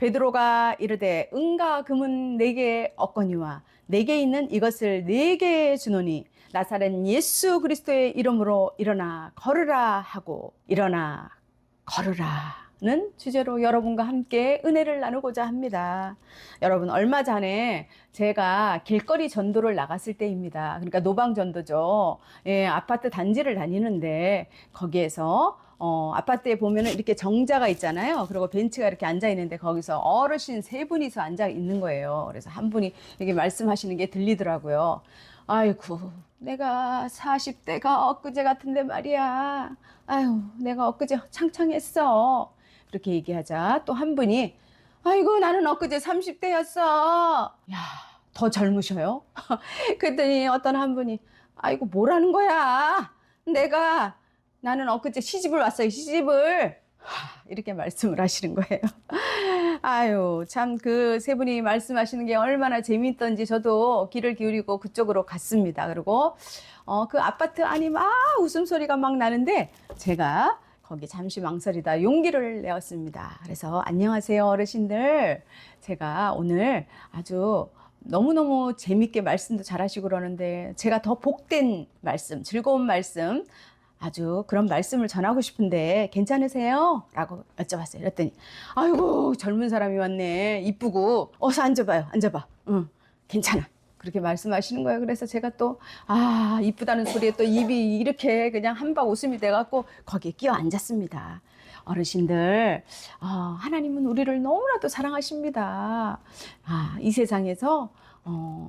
베드로가 이르되 은과 금은 내게 없거니와 내게 있는 이것을 내게 주노니 나사렛 예수 그리스도의 이름으로 일어나 걸으라 하고 일어나 걸으라는 주제로 여러분과 함께 은혜를 나누고자 합니다. 여러분, 얼마 전에 제가 길거리 전도를 나갔을 때입니다. 그러니까 노방전도죠. 예, 아파트 단지를 다니는데 거기에서 아파트에 보면은 이렇게 정자가 있잖아요. 그리고 벤치가 이렇게 앉아 있는데 거기서 어르신 세 분이서 앉아 있는 거예요. 그래서 한 분이 이렇게 말씀하시는 게 들리더라고요. 아이고, 내가 40대가 엊그제 같은데 말이야. 아유, 내가 엊그제 창창했어. 그렇게 얘기하자 또 한 분이 아이고, 나는 엊그제 30대였어. 야, 더 젊으셔요? 그랬더니 어떤 한 분이 아이고, 뭐라는 거야? 나는 엊그제 시집을 왔어요, 시집을. 이렇게 말씀을 하시는 거예요. 아유, 참 그 세 분이 말씀하시는 게 얼마나 재미있던지 저도 귀를 기울이고 그쪽으로 갔습니다. 그리고 그 아파트 안이 막 웃음소리가 막 나는데 제가 거기 잠시 망설이다 용기를 내었습니다. 그래서 안녕하세요, 어르신들. 제가 오늘 아주 너무너무 재밌게 말씀도 잘하시고 그러는데 제가 더 복된 말씀, 즐거운 말씀, 아주 그런 말씀을 전하고 싶은데 괜찮으세요? 라고 여쭤봤어요. 그랬더니 아이고, 젊은 사람이 왔네. 이쁘고 어서 앉아봐요. 앉아봐. 응, 괜찮아. 그렇게 말씀하시는 거예요. 그래서 제가 또 이쁘다는 소리에 또 입이 이렇게 그냥 한박 웃음이 돼갖고 거기에 끼어 앉았습니다. 어르신들, 하나님은 우리를 너무나도 사랑하십니다. 이 세상에서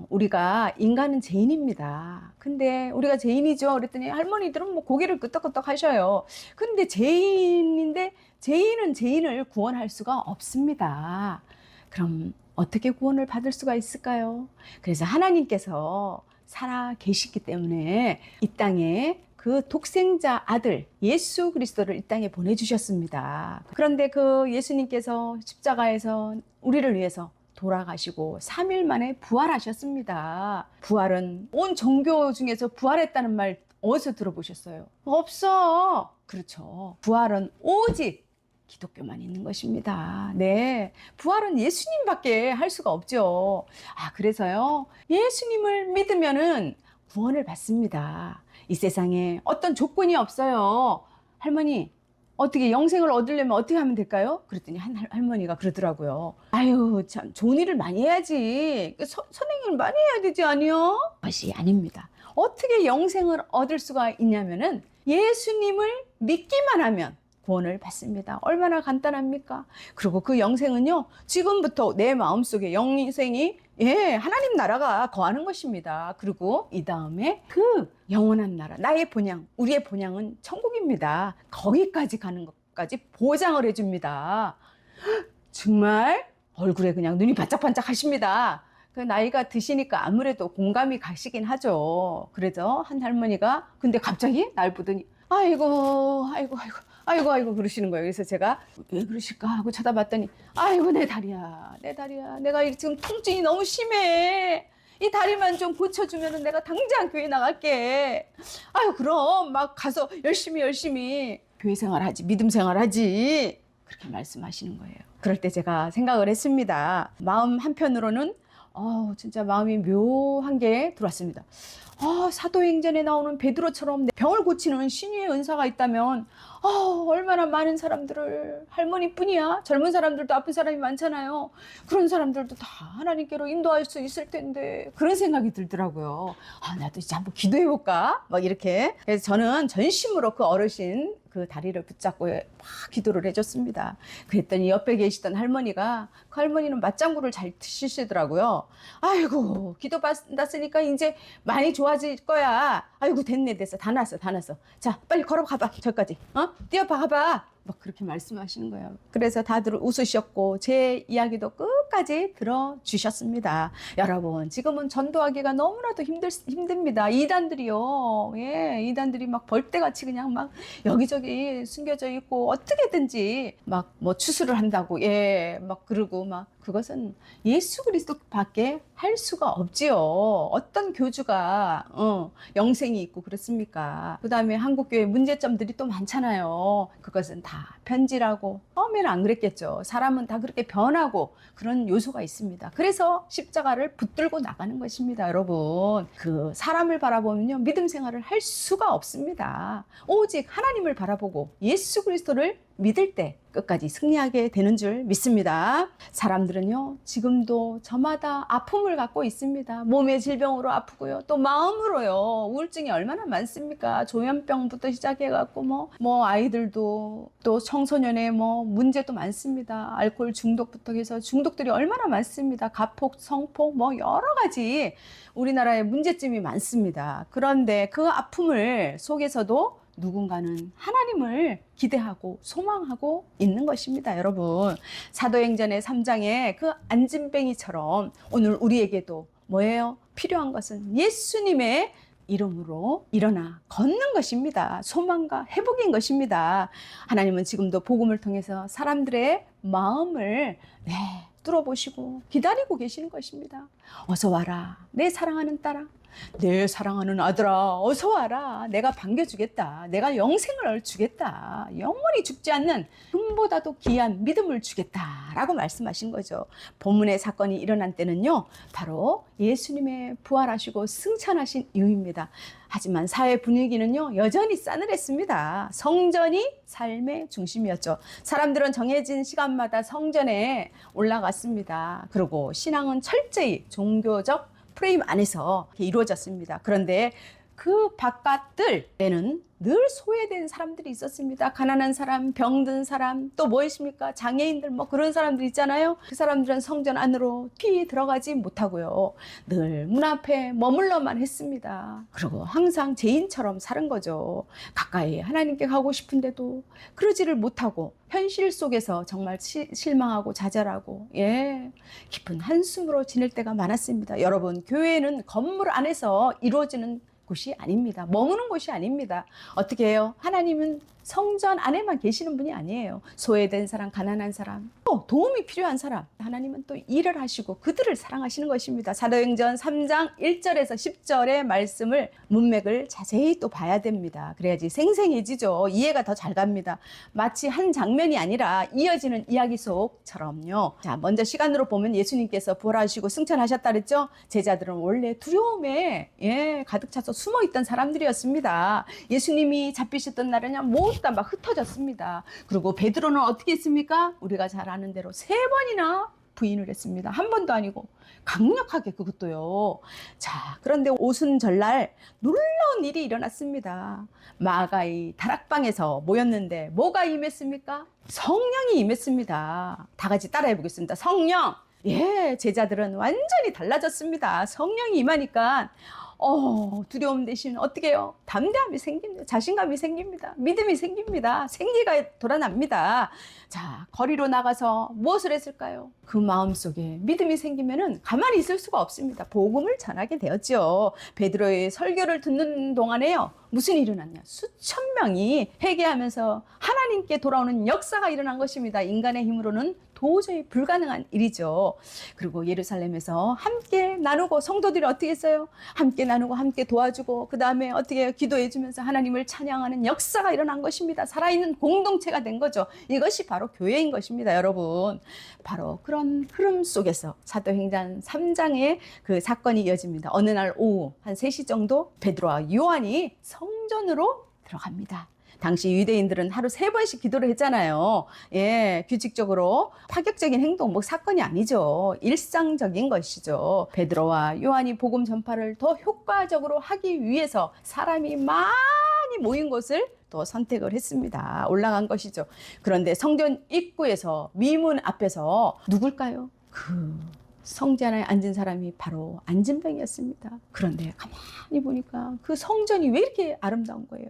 우리가 인간은 죄인입니다. 근데 우리가 죄인이죠. 그랬더니 할머니들은 뭐 고개를 끄덕끄덕 하셔요. 근데 죄인인데 죄인은 죄인을 구원할 수가 없습니다. 그럼 어떻게 구원을 받을 수가 있을까요? 그래서 하나님께서 살아 계시기 때문에 이 땅에 그 독생자 아들 예수 그리스도를 이 땅에 보내주셨습니다. 그런데 그 예수님께서 십자가에서 우리를 위해서 돌아가시고 3일 만에 부활하셨습니다. 부활은 온 종교 중에서 부활했다는 말 어디서 들어보셨어요? 없어. 그렇죠. 부활은 오직 기독교만 있는 것입니다. 네. 부활은 예수님밖에 할 수가 없죠. 그래서요. 예수님을 믿으면은 구원을 받습니다. 이 세상에 어떤 조건이 없어요. 할머니, 어떻게 영생을 얻으려면 어떻게 하면 될까요? 그랬더니 한 할머니가 그러더라고요. 아유, 참 좋은 일을 많이 해야지. 선행을 많이 해야 되지 아니요? 그것이 아닙니다. 어떻게 영생을 얻을 수가 있냐면은 예수님을 믿기만 하면 구원을 받습니다. 얼마나 간단합니까? 그리고 그 영생은요, 지금부터 내 마음속에 영생이 하나님 나라가 거하는 것입니다. 그리고 이 다음에 그 영원한 나라, 나의 본향, 우리의 본향은 천국입니다. 거기까지 가는 것까지 보장을 해줍니다. 정말 얼굴에 그냥 눈이 반짝반짝 하십니다. 그 나이가 드시니까 아무래도 공감이 가시긴 하죠. 그래서 한 할머니가 근데 갑자기 날 보더니 아이고 그러시는 거예요. 그래서 제가 왜 그러실까 하고 쳐다봤더니 아이고, 내 다리야. 내가 지금 통증이 너무 심해. 이 다리만 좀 고쳐주면은 내가 당장 교회 나갈게. 아유, 그럼 막 가서 열심히 교회 생활하지, 믿음 생활하지. 그렇게 말씀하시는 거예요. 그럴 때 제가 생각을 했습니다. 마음 한편으로는 진짜 마음이 묘한 게 들어왔습니다. 사도행전에 나오는 베드로처럼 병을 고치는 신유의 은사가 있다면 얼마나 많은 사람들을, 할머니뿐이야, 젊은 사람들도 아픈 사람이 많잖아요. 그런 사람들도 다 하나님께로 인도할 수 있을 텐데, 그런 생각이 들더라고요. 나도 이제 한번 기도해볼까? 막 이렇게. 그래서 저는 전심으로 그 어르신 그 다리를 붙잡고 막 기도를 해줬습니다. 그랬더니 옆에 계시던 할머니가, 그 할머니는 맞장구를 잘 치시더라고요. 아이고, 기도 받았으니까 이제 많이 좋아질 거야. 아이고, 됐어. 다 났어. 자, 빨리 걸어가봐. 저까지. 뛰어봐, 가봐. 막 그렇게 말씀하시는 거예요. 그래서 다들 웃으셨고, 제 이야기도 끝까지 들어주셨습니다. 여러분, 지금은 전도하기가 너무나도 힘듭니다. 이단들이요. 예, 이단들이 막 벌떼같이 그냥 막 여기저기 숨겨져 있고 어떻게든지 막 뭐 추수를 한다고, 예, 막 그러고 막 그것은 예수 그리스도밖에 할 수가 없지요. 어떤 교주가 영생이 있고 그렇습니까? 그 다음에 한국교회 문제점들이 또 많잖아요. 그것은 다 편지라고. 처음에는 안 그랬겠죠. 사람은 다 그렇게 변하고 그런 요소가 있습니다. 그래서 십자가를 붙들고 나가는 것입니다, 여러분. 그 사람을 바라보면요, 믿음 생활을 할 수가 없습니다. 오직 하나님을 바라보고 예수 그리스도를 믿을 때 끝까지 승리하게 되는 줄 믿습니다. 사람들은요, 지금도 저마다 아픔을 갖고 있습니다. 몸의 질병으로 아프고요, 또 마음으로요. 우울증이 얼마나 많습니까? 조현병부터 시작해갖고 뭐 아이들도 또 청소년의 뭐 문제도 많습니다. 알코올 중독부터 해서 중독들이 얼마나 많습니다. 가폭, 성폭, 뭐 여러 가지 우리나라에 문제점이 많습니다. 그런데 그 아픔을 속에서도 누군가는 하나님을 기대하고 소망하고 있는 것입니다, 여러분. 사도행전의 3장에 그 안진뱅이처럼 오늘 우리에게도 뭐예요? 필요한 것은 예수님의 이름으로 일어나 걷는 것입니다. 소망과 회복인 것입니다. 하나님은 지금도 복음을 통해서 사람들의 마음을 뚫어보시고 기다리고 계시는 것입니다. 어서 와라, 내 사랑하는 딸아, 내 사랑하는 아들아, 어서 와라. 내가 반겨주겠다. 내가 영생을 주겠다. 영원히 죽지 않는 금보다도 귀한 믿음을 주겠다 라고 말씀하신 거죠. 본문의 사건이 일어난 때는요, 바로 예수님의 부활하시고 승천하신 이후입니다. 하지만 사회 분위기는요, 여전히 싸늘했습니다. 성전이 삶의 중심이었죠. 사람들은 정해진 시간마다 성전에 올라갔습니다. 그리고 신앙은 철저히 종교적 프레임 안에서 이루어졌습니다. 그런데 그 바깥들에는 늘 소외된 사람들이 있었습니다. 가난한 사람, 병든 사람, 또 무엇입니까? 장애인들 뭐 그런 사람들 있잖아요. 그 사람들은 성전 안으로 들어가지 못하고요. 늘 문 앞에 머물러만 했습니다. 그리고 항상 죄인처럼 사는 거죠. 가까이 하나님께 가고 싶은데도 그러지를 못하고 현실 속에서 정말 실망하고 좌절하고 깊은 한숨으로 지낼 때가 많았습니다. 여러분, 교회는 건물 안에서 이루어지는 곳이 아닙니다. 머무는 곳이 아닙니다. 어떻게 해요? 하나님은 성전 안에만 계시는 분이 아니에요. 소외된 사람, 가난한 사람, 또 도움이 필요한 사람, 하나님은 또 일을 하시고 그들을 사랑하시는 것입니다. 사도행전 3장 1절에서 10절의 말씀을 문맥을 자세히 또 봐야 됩니다. 그래야지 생생해지죠. 이해가 더 잘 갑니다. 마치 한 장면이 아니라 이어지는 이야기 속처럼요. 자, 먼저 시간으로 보면 예수님께서 부활하시고 승천하셨다 그랬죠. 제자들은 원래 두려움에 가득 차서 숨어있던 사람들이었습니다. 예수님이 잡히셨던 날은요, 모두 다 막 흩어졌습니다. 그리고 베드로는 어떻게 했습니까? 우리가 잘 아는 대로 3번이나 부인을 했습니다. 한 번도 아니고 강력하게, 그것도요. 자, 그런데 오순절날 놀라운 일이 일어났습니다. 마가의 다락방에서 모였는데 뭐가 임했습니까? 성령이 임했습니다. 다 같이 따라해 보겠습니다. 성령! 제자들은 완전히 달라졌습니다. 성령이 임하니까 두려움 대신 어떻게 해요? 담대함이 생깁니다. 자신감이 생깁니다. 믿음이 생깁니다. 생기가 돌아납니다. 자, 거리로 나가서 무엇을 했을까요? 그 마음속에 믿음이 생기면은 가만히 있을 수가 없습니다. 복음을 전하게 되었죠. 베드로의 설교를 듣는 동안에요, 무슨 일이 일어났냐? 수천 명이 회개하면서 하나님께 돌아오는 역사가 일어난 것입니다. 인간의 힘으로는 도저히 불가능한 일이죠. 그리고 예루살렘에서 함께 나누고, 성도들이 어떻게 했어요? 함께 나누고 함께 도와주고, 그 다음에 어떻게 해요? 기도해 주면서 하나님을 찬양하는 역사가 일어난 것입니다. 살아있는 공동체가 된 거죠. 이것이 바로 교회인 것입니다, 여러분. 바로 그런 흐름 속에서 사도행전 3장의 그 사건이 이어집니다. 어느 날 오후 한 3시 정도 베드로와 요한이 성전으로 들어갑니다. 당시 유대인들은 하루 3번씩 기도를 했잖아요. 규칙적으로 파격적인 행동, 뭐 사건이 아니죠. 일상적인 것이죠. 베드로와 요한이 복음 전파를 더 효과적으로 하기 위해서 사람이 많이 모인 곳을 또 선택을 했습니다. 올라간 것이죠. 그런데 성전 입구에서 미문 앞에서 누굴까요? 그 성전 안에 앉은 사람이 바로 안진뱅이였습니다. 그런데 가만히 보니까 그 성전이 왜 이렇게 아름다운 거예요.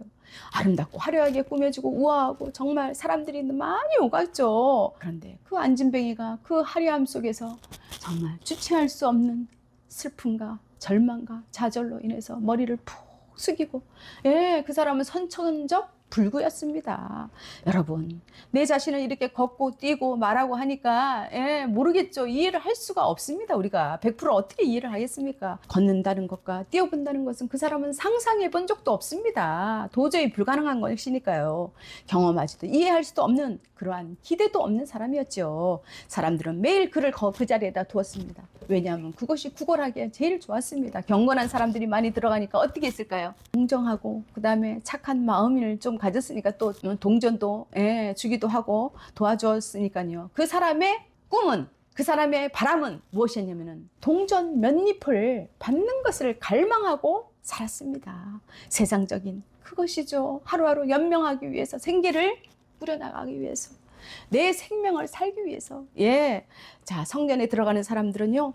아름답고 화려하게 꾸며지고 우아하고 정말 사람들이 많이 오갔죠. 그런데 그 안진뱅이가 그 화려함 속에서 정말 주체할 수 없는 슬픔과 절망과 좌절로 인해서 머리를 푹 숙이고, 그 사람은 선천적 불구였습니다. 여러분, 내 자신을 이렇게 걷고 뛰고 말하고 하니까 모르겠죠. 이해를 할 수가 없습니다. 우리가 100% 어떻게 이해를 하겠습니까? 걷는다는 것과 뛰어본다는 것은 그 사람은 상상해 본 적도 없습니다. 도저히 불가능한 것이니까요. 경험하지도 이해할 수도 없는 그러한 기대도 없는 사람이었죠. 사람들은 매일 그를 그 자리에다 두었습니다. 왜냐하면 그것이 구걸하기에 제일 좋았습니다. 경건한 사람들이 많이 들어가니까 어떻게 했을까요? 공정하고 그 다음에 착한 마음을 좀 가졌으니까 또 동전도 주기도 하고 도와주었으니까요. 그 사람의 꿈은, 그 사람의 바람은 무엇이었냐면은 동전 몇 잎을 받는 것을 갈망하고 살았습니다. 세상적인 그것이죠. 하루하루 연명하기 위해서, 생계를 꾸려나가기 위해서, 내 생명을 살기 위해서. 자, 성전에 들어가는 사람들은요,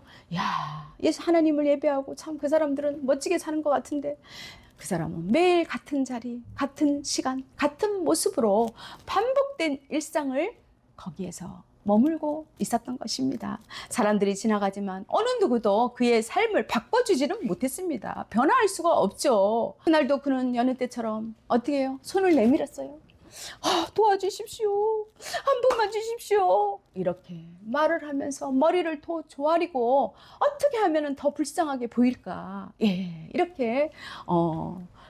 예수 하나님을 예배하고 참 그 사람들은 멋지게 사는 것 같은데, 그 사람은 매일 같은 자리, 같은 시간, 같은 모습으로 반복된 일상을 거기에서 머물고 있었던 것입니다. 사람들이 지나가지만 어느 누구도 그의 삶을 바꿔주지는 못했습니다. 변화할 수가 없죠. 그날도 그는 여느 때처럼 어떻게 해요? 손을 내밀었어요. 도와주십시오. 한 번만 주십시오. 이렇게 말을 하면서 머리를 더 조아리고 어떻게 하면 더 불쌍하게 보일까? 이렇게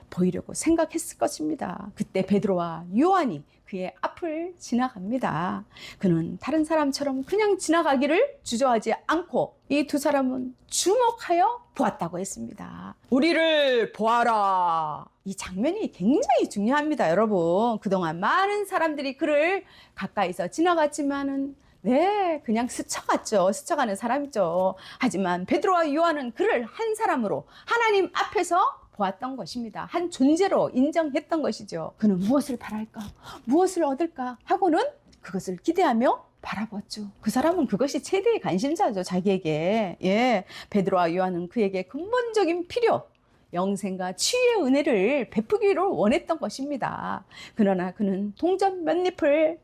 보이려고 생각했을 것입니다. 그때 베드로와 요한이 그의 앞을 지나갑니다. 그는 다른 사람처럼 그냥 지나가기를 주저하지 않고 이 두 사람은 주목하여 보았다고 했습니다. 우리를 보아라. 이 장면이 굉장히 중요합니다, 여러분. 그동안 많은 사람들이 그를 가까이서 지나갔지만은 그냥 스쳐갔죠. 스쳐가는 사람이죠. 하지만 베드로와 요한은 그를 한 사람으로 하나님 앞에서 보았던 것입니다. 한 존재로 인정했던 것이죠. 그는 무엇을 바랄까? 무엇을 얻을까? 하고는 그것을 기대하며 바라봤죠. 그 사람은 그것이 최대의 관심사죠, 자기에게. 베드로와 요한은 그에게 근본적인 필요, 영생과 치유의 은혜를 베푸기를 원했던 것입니다. 그러나 그는 동전 몇 잎을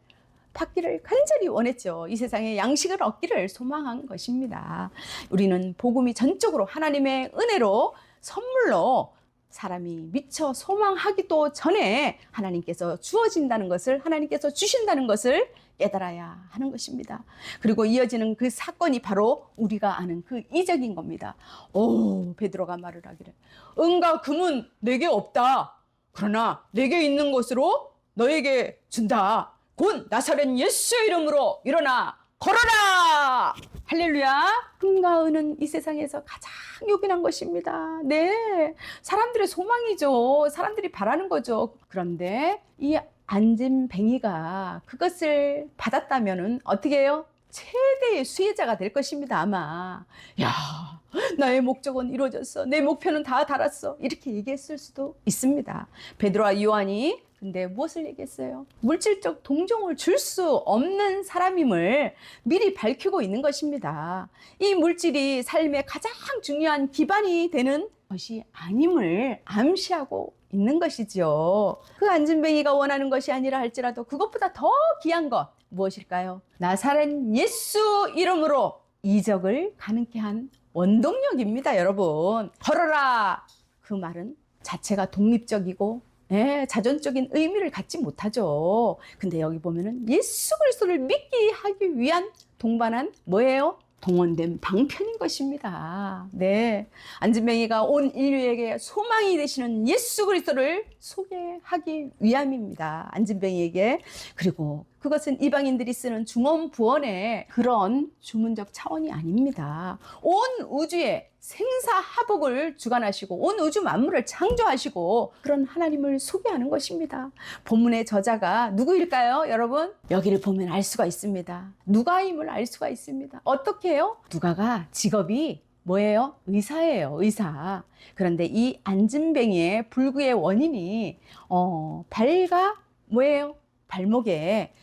받기를 간절히 원했죠. 이 세상에 양식을 얻기를 소망한 것입니다. 우리는 복음이 전적으로 하나님의 은혜로 선물로 사람이 미처 소망하기도 전에 하나님께서 주어진다는 것을, 하나님께서 주신다는 것을 깨달아야 하는 것입니다. 그리고 이어지는 그 사건이 바로 우리가 아는 그 이적인 겁니다. 베드로가 말을 하기를, 은과 금은 내게 없다. 그러나 내게 있는 것으로 너에게 준다. 곧 나사렛 예수의 이름으로 일어나 걸어라. 할렐루야. 금과 은은 이 세상에서 가장 요긴한 것입니다. 사람들의 소망이죠. 사람들이 바라는 거죠. 그런데 이 안진뱅이가 그것을 받았다면은 어떻게 해요? 최대의 수혜자가 될 것입니다, 아마. 나의 목적은 이루어졌어. 내 목표는 다 달았어. 이렇게 얘기했을 수도 있습니다. 베드로와 요한이 근데 무엇을 얘기했어요? 물질적 동정을 줄 수 없는 사람임을 미리 밝히고 있는 것입니다. 이 물질이 삶의 가장 중요한 기반이 되는 것이 아님을 암시하고 있는 것이죠. 그 안진뱅이가 원하는 것이 아니라 할지라도 그것보다 더 귀한 것 무엇일까요? 나사렛 예수 이름으로 이적을 가능케 한 원동력입니다, 여러분. 걸어라. 그 말은 자체가 독립적이고 자존적인 의미를 갖지 못하죠. 근데 여기 보면은 예수 그리스도를 믿게 하기 위한 동반한 뭐예요? 동원된 방편인 것입니다. 안진뱅이가 온 인류에게 소망이 되시는 예수 그리스도를 소개하기 위함입니다. 안진뱅이에게. 그리고 그것은 이방인들이 쓰는 중언부언의 그런 주문적 차원이 아닙니다. 온 우주에 생사화복을 주관하시고 온 우주 만물을 창조하시고 그런 하나님을 소개하는 것입니다. 본문의 저자가 누구일까요, 여러분? 여기를 보면 알 수가 있습니다. 누가임을 알 수가 있습니다. 어떻게 해요? 누가가 직업이 뭐예요? 의사예요, 의사. 그런데 이 안진뱅이의 불구의 원인이 뭐예요? 발목에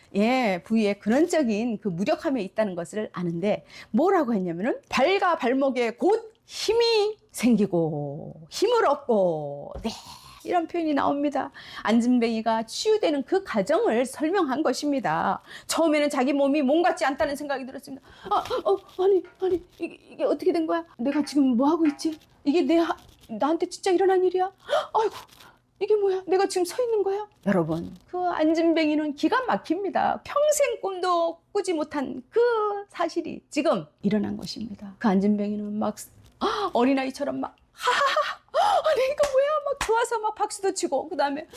부위에 근원적인 그 무력함이 있다는 것을 아는데 뭐라고 했냐면은 발과 발목에 곧 힘이 생기고 힘을 얻고 이런 표현이 나옵니다. 안진뱅이가 치유되는 그 과정을 설명한 것입니다. 처음에는 자기 몸이 몸 같지 않다는 생각이 들었습니다. 아니 이게 어떻게 된 거야? 내가 지금 뭐 하고 있지? 이게 나한테 진짜 일어난 일이야? 아이고 이게 뭐야? 내가 지금 서 있는 거야? 여러분, 그 안진뱅이는 기가 막힙니다. 평생 꿈도 꾸지 못한 그 사실이 지금 일어난 것입니다. 그 안진뱅이는 막 어린아이처럼 막 아니 이거 뭐야? 막 좋아서 막 박수도 치고 그 다음에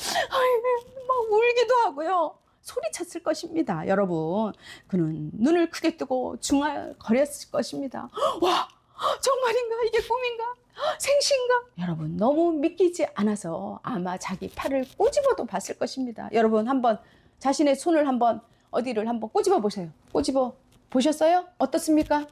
막 울기도 하고요. 소리쳤을 것입니다. 여러분, 그는 눈을 크게 뜨고 중얼거렸을 것입니다. 와, 정말인가? 이게 꿈인가? 생시인가? 여러분, 너무 믿기지 않아서 아마 자기 팔을 꼬집어도 봤을 것입니다. 여러분, 한번 자신의 손을 어디를 한번 꼬집어 보세요. 꼬집어 보셨어요? 어떻습니까?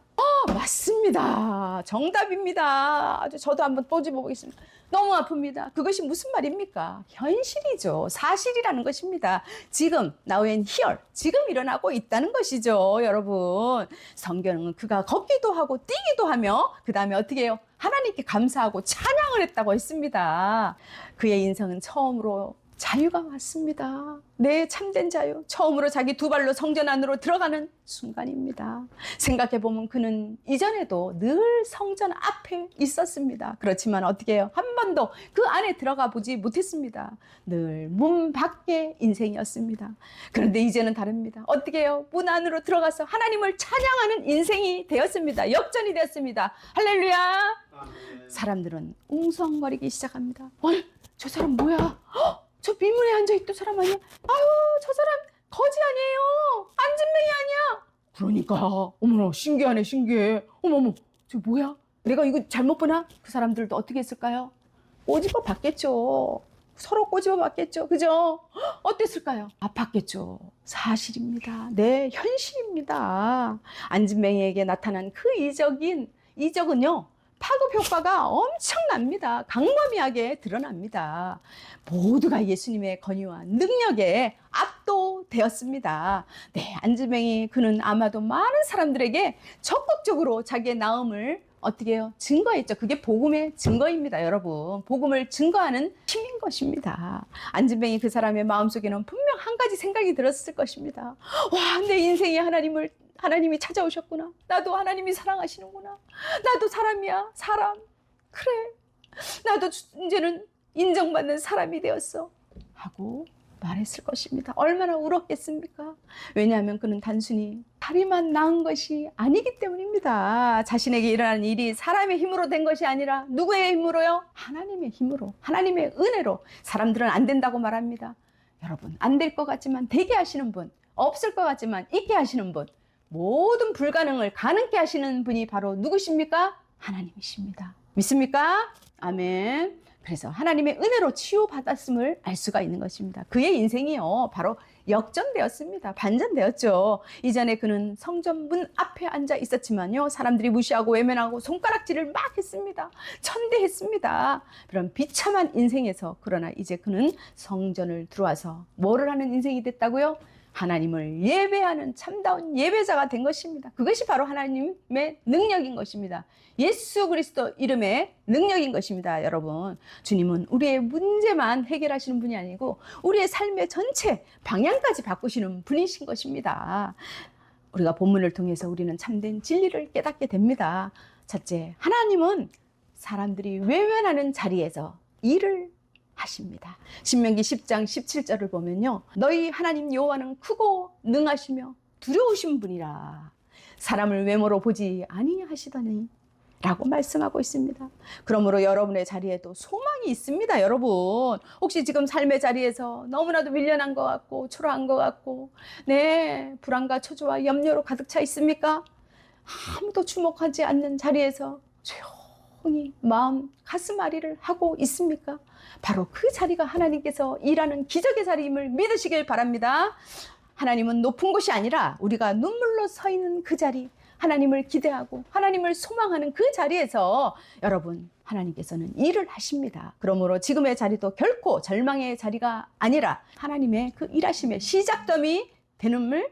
맞습니다. 정답입니다. 저도 한번 꼬집어 보겠습니다. 너무 아픕니다. 그것이 무슨 말입니까? 현실이죠. 사실이라는 것입니다. 지금 now and here, 지금 일어나고 있다는 것이죠. 여러분, 성경은 그가 걷기도 하고 뛰기도 하며 그 다음에 어떻게 해요? 하나님께 감사하고 찬양을 했다고 했습니다. 그의 인생은 처음으로 자유가 왔습니다. 네, 참된 자유. 처음으로 자기 두 발로 성전 안으로 들어가는 순간입니다. 생각해보면 그는 이전에도 늘 성전 앞에 있었습니다. 그렇지만 어떻게 해요? 한 번도 그 안에 들어가 보지 못했습니다. 늘 문 밖의 인생이었습니다. 그런데 이제는 다릅니다. 어떻게 해요? 문 안으로 들어가서 하나님을 찬양하는 인생이 되었습니다. 역전이 되었습니다. 할렐루야! 아멘. 사람들은 웅성거리기 시작합니다. 아니, 저 사람 뭐야? 저 비문에 앉아있던 사람 아니야? 아유, 저 사람 거지 아니에요? 안진뱅이 아니야? 그러니까 어머나 신기하네, 신기해. 어머머, 저 뭐야? 내가 이거 잘못 보나? 그 사람들도 어떻게 했을까요? 꼬집어 봤겠죠. 서로 꼬집어 봤겠죠. 그죠? 어땠을까요? 아팠겠죠. 사실입니다. 네, 현실입니다. 안진뱅이에게 나타난 그 이적은요, 파급 효과가 엄청납니다. 광범위하게 드러납니다. 모두가 예수님의 권위와 능력에 압도되었습니다. 네, 안진뱅이 그는 아마도 많은 사람들에게 적극적으로 자기의 나음을 어떻게 해요? 증거했죠. 그게 복음의 증거입니다, 여러분. 복음을 증거하는 힘인 것입니다. 안진뱅이 그 사람의 마음속에는 분명 한 가지 생각이 들었을 것입니다. 와, 내 인생에 하나님이 찾아오셨구나. 나도 하나님이 사랑하시는구나. 나도 사람이야. 사람. 그래. 나도 이제는 인정받는 사람이 되었어. 하고 말했을 것입니다. 얼마나 울었겠습니까? 왜냐하면 그는 단순히 다리만 나은 것이 아니기 때문입니다. 자신에게 일어난 일이 사람의 힘으로 된 것이 아니라 누구의 힘으로요? 하나님의 힘으로, 하나님의 은혜로. 사람들은 안 된다고 말합니다. 여러분, 안 될 것 같지만 되게 하시는 분, 없을 것 같지만 있게 하시는 분, 모든 불가능을 가능케 하시는 분이 바로 누구십니까? 하나님이십니다. 믿습니까? 아멘. 그래서 하나님의 은혜로 치유받았음을 알 수가 있는 것입니다. 그의 인생이요, 바로 역전되었습니다. 반전되었죠. 이전에 그는 성전 문 앞에 앉아 있었지만요, 사람들이 무시하고 외면하고 손가락질을 막 했습니다. 천대했습니다. 그런 비참한 인생에서, 그러나 이제 그는 성전을 들어와서 뭐를 하는 인생이 됐다고요? 하나님을 예배하는 참다운 예배자가 된 것입니다. 그것이 바로 하나님의 능력인 것입니다. 예수 그리스도 이름의 능력인 것입니다. 여러분, 주님은 우리의 문제만 해결하시는 분이 아니고 우리의 삶의 전체 방향까지 바꾸시는 분이신 것입니다. 우리가 본문을 통해서 우리는 참된 진리를 깨닫게 됩니다. 첫째, 하나님은 사람들이 외면하는 자리에서 일을 하십니다. 신명기 10장 17절을 보면요, 너희 하나님 여호와는 크고 능하시며 두려우신 분이라 사람을 외모로 보지 아니하시더니 라고 말씀하고 있습니다. 그러므로 여러분의 자리에도 소망이 있습니다. 여러분, 혹시 지금 삶의 자리에서 너무나도 밀려난 것 같고 초라한 것 같고, 네, 불안과 초조와 염려로 가득 차 있습니까? 아무도 주목하지 않는 자리에서 조용히 마음 가슴앓이를 하고 있습니까? 바로 그 자리가 하나님께서 일하는 기적의 자리임을 믿으시길 바랍니다. 하나님은 높은 곳이 아니라 우리가 눈물로 서 있는 그 자리, 하나님을 기대하고 하나님을 소망하는 그 자리에서 여러분, 하나님께서는 일을 하십니다. 그러므로 지금의 자리도 결코 절망의 자리가 아니라 하나님의 그 일하심의 시작점이 되는을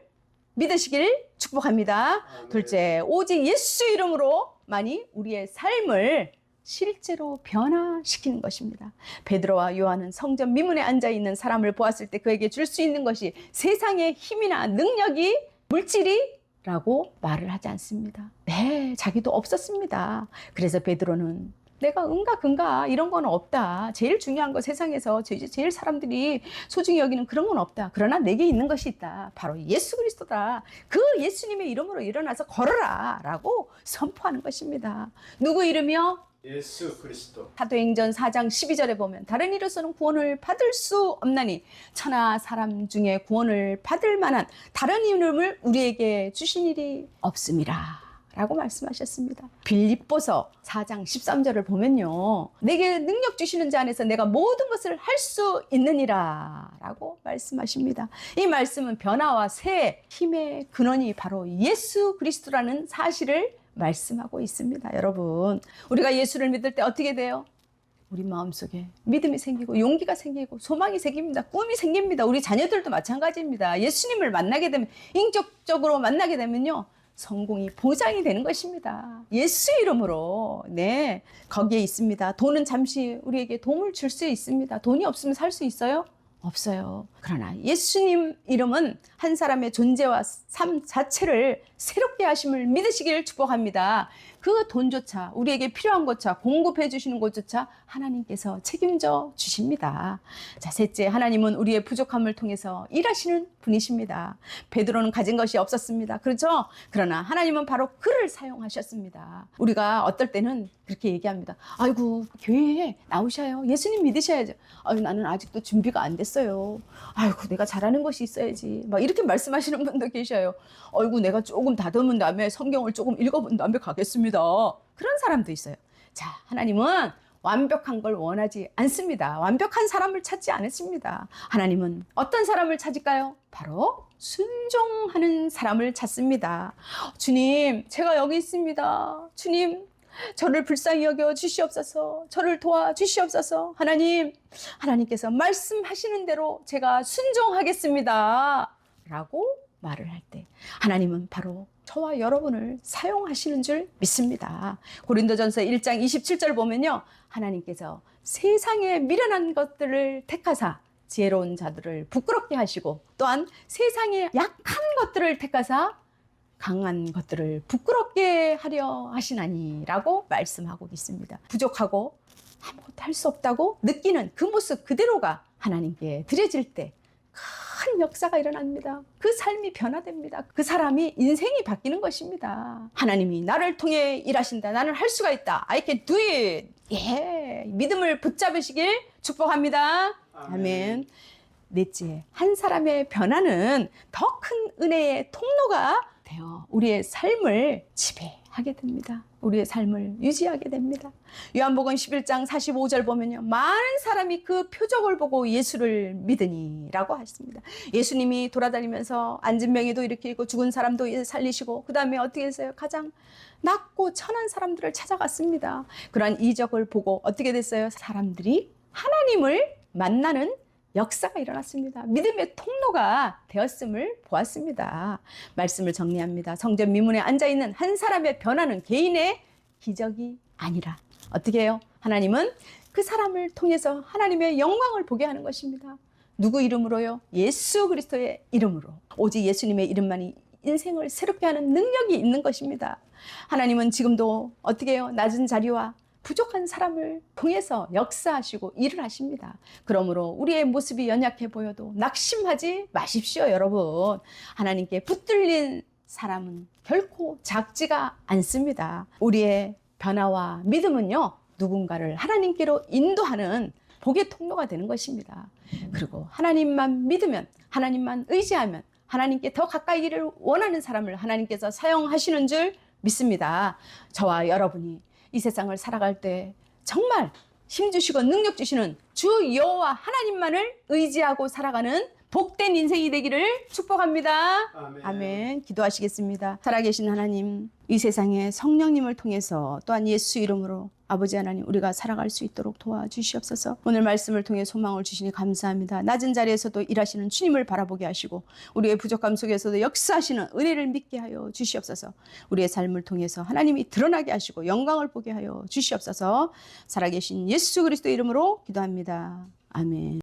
믿으시길 축복합니다. 둘째, 오직 예수 이름으로만이 우리의 삶을 실제로 변화시키는 것입니다. 베드로와 요한은 성전 미문에 앉아있는 사람을 보았을 때 그에게 줄 수 있는 것이 세상의 힘이나 능력이, 물질이 라고 말을 하지 않습니다. 네, 자기도 없었습니다. 그래서 베드로는 내가 은가 근가 이런 건 없다. 제일 중요한 거 세상에서 제일 사람들이 소중히 여기는 그런 건 없다. 그러나 내게 있는 것이 있다. 바로 예수 그리스도다. 그 예수님의 이름으로 일어나서 걸어라 라고 선포하는 것입니다. 누구 이름이요? 예수 그리스도. 사도행전 4장 12절에 보면 다른 이로서는 구원을 받을 수 없나니 천하 사람 중에 구원을 받을 만한 다른 이름을 우리에게 주신 일이 없음이라 라고 말씀하셨습니다. 빌립보서 4장 13절을 보면요, 내게 능력 주시는 자 안에서 내가 모든 것을 할 수 있느니라 라고 말씀하십니다. 이 말씀은 변화와 새 힘의 근원이 바로 예수 그리스도라는 사실을 말씀하고 있습니다. 여러분, 우리가 예수를 믿을 때 어떻게 돼요? 우리 마음속에 믿음이 생기고 용기가 생기고 소망이 생깁니다. 꿈이 생깁니다. 우리 자녀들도 마찬가지입니다. 예수님을 만나게 되면, 인격적으로 만나게 되면요, 성공이 보장이 되는 것입니다. 예수 이름으로. 네, 거기에 있습니다. 돈은 잠시 우리에게 도움을 줄 수 있습니다. 돈이 없으면 살 수 있어요? 없어요. 그러나 예수님 이름은 한 사람의 존재와 삶 자체를 새롭게 하심을 믿으시길 축복합니다. 그 돈조차, 우리에게 필요한 것조차 공급해 주시는 것조차 하나님께서 책임져 주십니다. 자, 셋째, 하나님은 우리의 부족함을 통해서 일하시는 분이십니다. 베드로는 가진 것이 없었습니다. 그렇죠? 그러나 하나님은 바로 그를 사용하셨습니다. 우리가 어떨 때는 그렇게 얘기합니다. 아이고, 교회에 나오셔요. 예수님 믿으셔야죠. 아유, 나는 아직도 준비가 안 됐어요. 아이고, 내가 잘하는 것이 있어야지. 막 이렇게 말씀하시는 분도 계셔요. 아이고, 내가 조금 다듬은 다음에 성경을 조금 읽어본 다음에 가겠습니다. 그런 사람도 있어요. 자, 하나님은 완벽한 걸 원하지 않습니다. 완벽한 사람을 찾지 않으십니다. 하나님은 어떤 사람을 찾을까요? 바로 순종하는 사람을 찾습니다. 주님, 제가 여기 있습니다. 주님, 저를 불쌍히 여겨 주시옵소서. 저를 도와 주시옵소서. 하나님께서 말씀하시는 대로 제가 순종하겠습니다 라고 말을 할 때 하나님은 바로 저와 여러분을 사용하시는 줄 믿습니다. 고린도전서 1장 27절 보면요, 하나님께서 세상에 미련한 것들을 택하사 지혜로운 자들을 부끄럽게 하시고, 또한 세상에 약한 것들을 택하사 강한 것들을 부끄럽게 하려 하시나니 라고 말씀하고 있습니다. 부족하고 아무것도 할 수 없다고 느끼는 그 모습 그대로가 하나님께 드려질 때 큰 역사가 일어납니다. 그 삶이 변화됩니다. 그 사람이 인생이 바뀌는 것입니다. 하나님이 나를 통해 일하신다. 나는 할 수가 있다. I can do it. 예, 믿음을 붙잡으시길 축복합니다. 아멘. 넷째, 한 사람의 변화는 더 큰 은혜의 통로가 되어 우리의 삶을 지배하게 됩니다. 우리의 삶을 유지하게 됩니다. 요한복음 11장 45절 보면요, 많은 사람이 그 표적을 보고 예수를 믿으니 라고 하십니다. 예수님이 돌아다니면서 앉은 명의도 일으키고 죽은 사람도 살리시고, 그 다음에 어떻게 했어요? 가장 낮고 천한 사람들을 찾아갔습니다. 그러한 이적을 보고 어떻게 됐어요? 사람들이 하나님을 만나는 역사가 일어났습니다. 믿음의 통로가 되었음을 보았습니다. 말씀을 정리합니다. 성전 미문에 앉아있는 한 사람의 변화는 개인의 기적이 아니라 어떻게 해요? 하나님은 그 사람을 통해서 하나님의 영광을 보게 하는 것입니다. 누구 이름으로요? 예수 그리스도의 이름으로. 오직 예수님의 이름만이 인생을 새롭게 하는 능력이 있는 것입니다. 하나님은 지금도 어떻게 해요? 낮은 자리와 부족한 사람을 통해서 역사하시고 일을 하십니다. 그러므로 우리의 모습이 연약해 보여도 낙심하지 마십시오, 여러분. 하나님께 붙들린 사람은 결코 작지가 않습니다. 우리의 변화와 믿음은요, 누군가를 하나님께로 인도하는 복의 통로가 되는 것입니다. 그리고 하나님만 믿으면, 하나님만 의지하면 하나님께 더 가까이 이를 원하는 사람을 하나님께서 사용하시는 줄 믿습니다. 저와 여러분이 이 세상을 살아갈 때 정말 힘주시고 능력 주시는 주 여호와 하나님만을 의지하고 살아가는 복된 인생이 되기를 축복합니다. 아멘. 아멘. 기도하시겠습니다. 살아계신 하나님, 이 세상에 성령님을 통해서 또한 예수 이름으로 아버지 하나님 우리가 살아갈 수 있도록 도와주시옵소서. 오늘 말씀을 통해 소망을 주시니 감사합니다. 낮은 자리에서도 일하시는 주님을 바라보게 하시고 우리의 부족함 속에서도 역사하시는 은혜를 믿게 하여 주시옵소서. 우리의 삶을 통해서 하나님이 드러나게 하시고 영광을 보게 하여 주시옵소서. 살아계신 예수 그리스도 이름으로 기도합니다. 아멘.